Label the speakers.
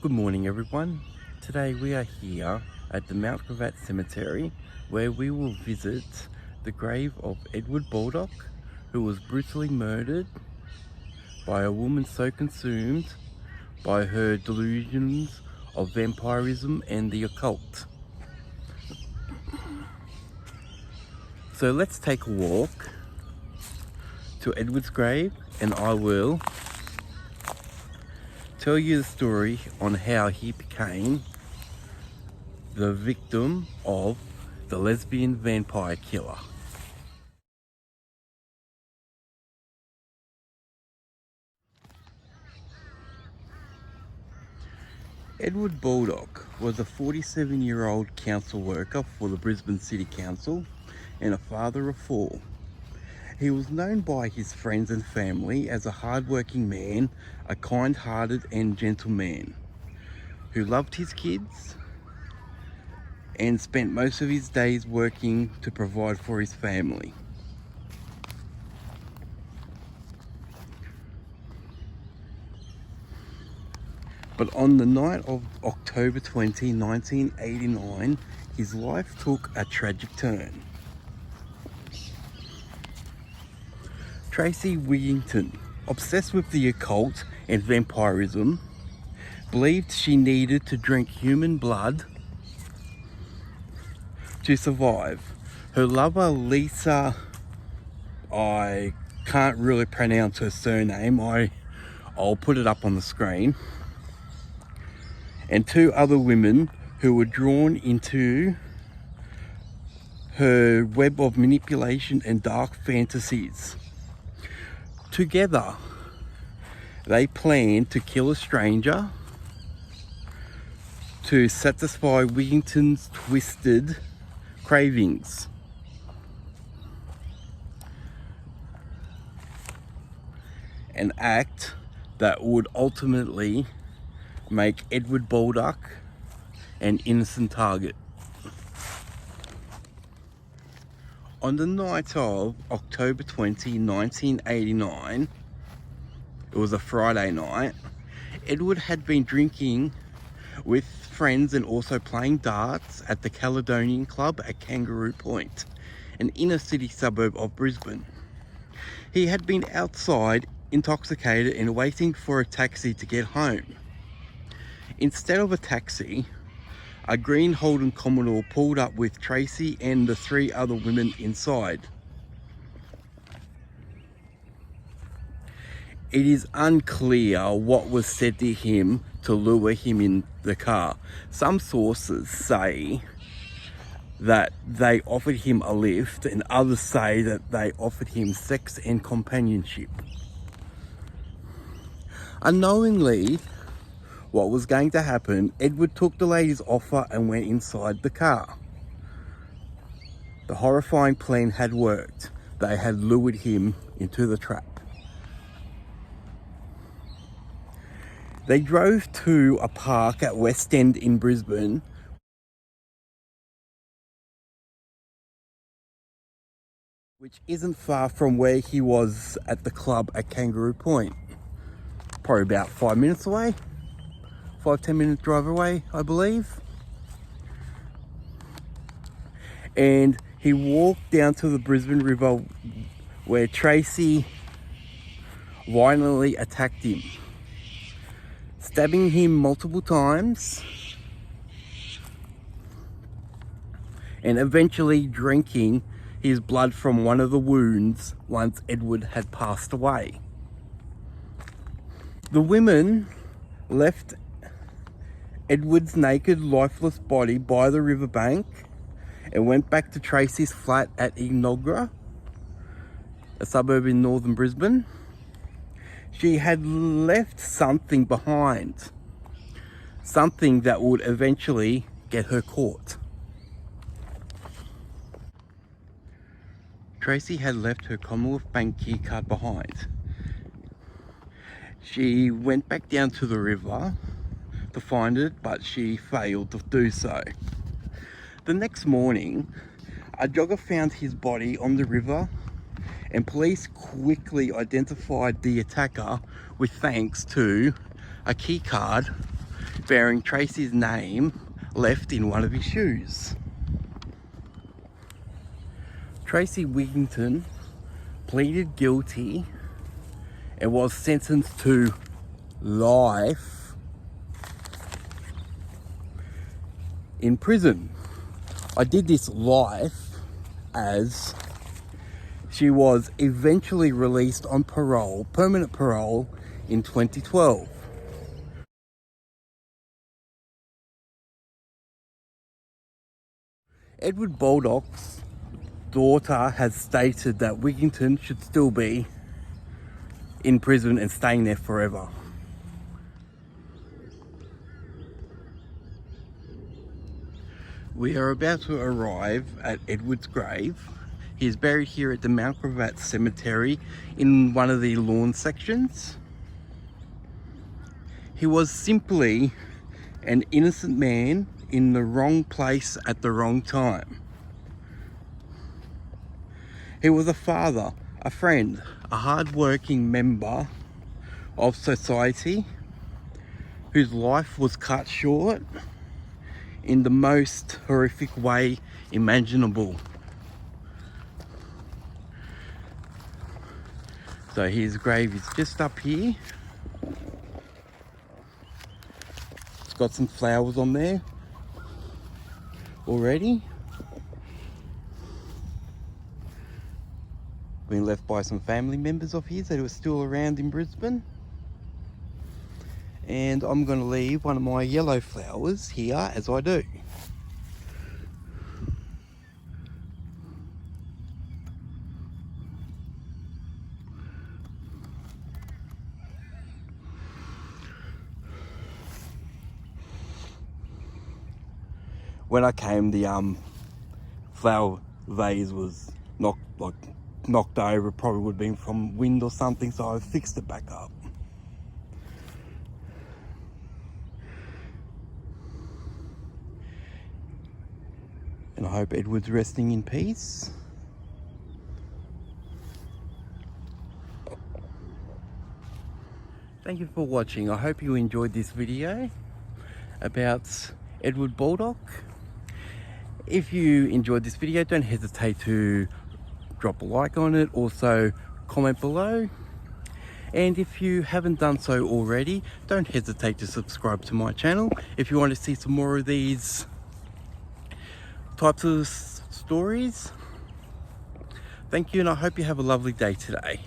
Speaker 1: Good morning everyone. Today we are here at the Mount Gravatt Cemetery where we will visit the grave of Edward Baldock, who was brutally murdered by a woman so consumed by her delusions of vampirism and the occult. So let's take a walk to Edward's grave and I will tell you the story on how he became the victim of the Lesbian Vampire Killer. Edward Baldock was a 47-year-old council worker for the Brisbane City Council and a father of four. He was known by his friends and family as a hard-working man, a kind-hearted and gentle man who loved his kids and spent most of his days working to provide for his family. But on the night of October 20, 1989, his life took a tragic turn. Tracey Wigginton, obsessed with the occult and vampirism, believed she needed to drink human blood to survive. Her lover, Lisa, I can't really pronounce her surname, I'll put it up on the screen, and two other women who were drawn into her web of manipulation and dark fantasies. Together, they planned to kill a stranger to satisfy Wigginton's twisted cravings. An act that would ultimately make Edward Baldock an innocent target. On the night of October 20, 1989, it was a Friday night, Edward had been drinking with friends and also playing darts at the Caledonian Club at Kangaroo Point, an inner city suburb of Brisbane. He had been outside, intoxicated and waiting for a taxi to get home. Instead of a taxi, a green Holden Commodore pulled up with Tracey and the three other women inside. It is unclear what was said to him to lure him in the car. Some sources say that they offered him a lift and others say that they offered him sex and companionship. Unknowingly, what was going to happen, Edward took the lady's offer and went inside the car. The horrifying plan had worked. They had lured him into the trap. They drove to a park at West End in Brisbane, which isn't far from where he was at the club at Kangaroo Point. Probably about 5 minutes away. 5-10 minute drive away, I believe. And he walked down to the Brisbane River where Tracey violently attacked him, stabbing him multiple times and eventually drinking his blood from one of the wounds once Edward had passed away. The women left Edward's naked, lifeless body by the riverbank and went back to Tracey's flat at Enoggera, a suburb in northern Brisbane. She had left something behind, something that would eventually get her caught. Tracey had left her Commonwealth Bank key card behind. She went back down to the river to find it, but she failed to do so. The next morning, a jogger found his body on the river and police quickly identified the attacker with thanks to a key card bearing Tracey's name left in one of his shoes. Tracey Wigginton pleaded guilty and was sentenced to life in prison. I did this life as she was eventually released on parole, permanent parole, in 2012. Edward Baldock's daughter has stated that Wigginton should still be in prison and staying there forever. We are about to arrive at Edward's grave. He is buried here at the Mount Gravatt Cemetery in one of the lawn sections. He was simply an innocent man in the wrong place at the wrong time. He was a father, a friend, a hard-working member of society whose life was cut short in the most horrific way imaginable. So his grave is just up here. It's got some flowers on there already. Been left by some family members of his that were still around in Brisbane. And I'm going to leave one of my yellow flowers here as I do. When I came, the flower vase was knocked over. It probably would have been from wind or something, so I fixed it back up. And I hope Edward's resting in peace. Thank you for watching. I hope you enjoyed this video about Edward Baldock. If you enjoyed this video, don't hesitate to drop a like on it. Also, comment below. And if you haven't done so already, don't hesitate to subscribe to my channel if you want to see some more of these types of stories. Thank you, and I hope you have a lovely day today.